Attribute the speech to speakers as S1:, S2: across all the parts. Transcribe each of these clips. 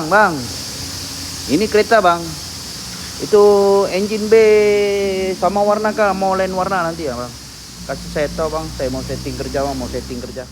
S1: Bang, ini kereta bang. Itu engine bay sama warna kah? Mau lain warna nanti ya bang? Kasih saya tahu bang, saya mau setting kerja bang, mau setting kerja.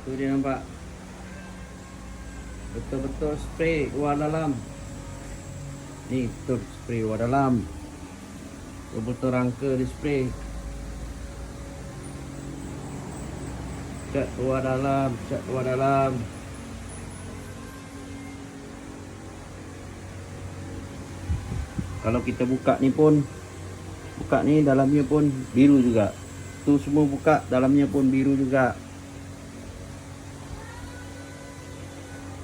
S1: Tuh dia nampak betul-betul spray luar dalam. Ni betul spray luar dalam, betul-betul rangka di spray. Cat luar dalam, cat luar dalam. Kalau kita buka ni pun, buka ni dalamnya pun biru juga. Tu semua buka dalamnya pun biru juga.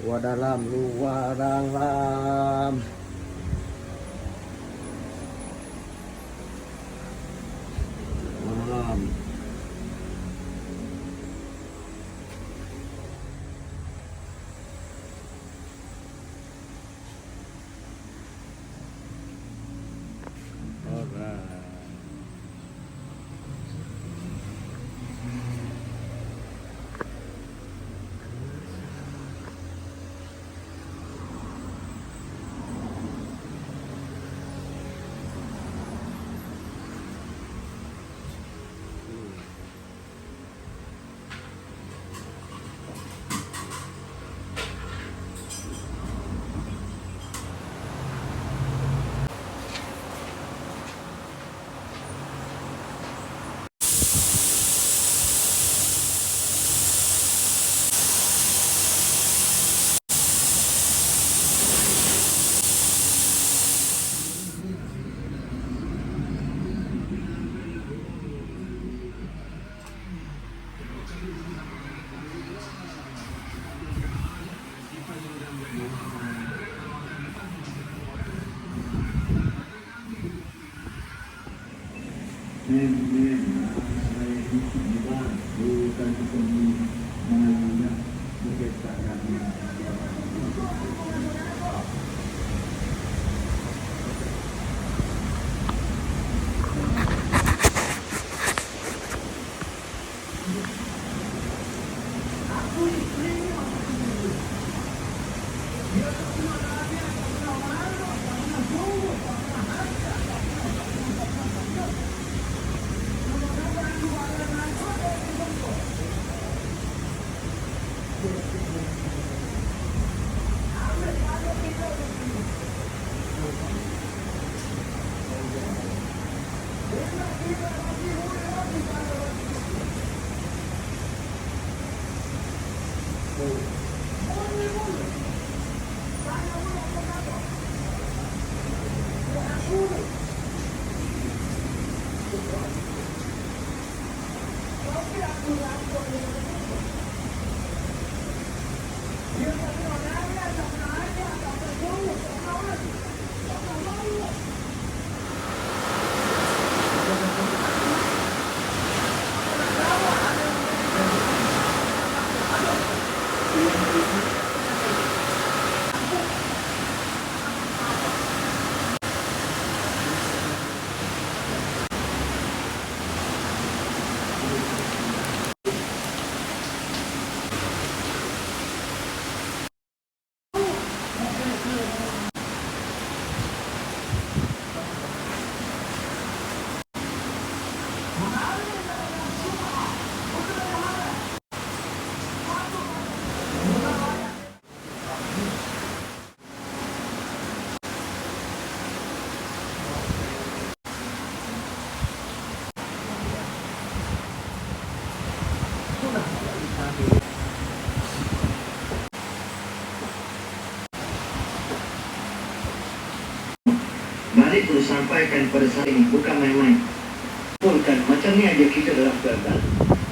S1: Luar dalam, luar dalam. Dalam. Alright.
S2: Balik tu sampaikan pada saya ini bukan main-main. Bukan macam ni aja kita dalam keadaan.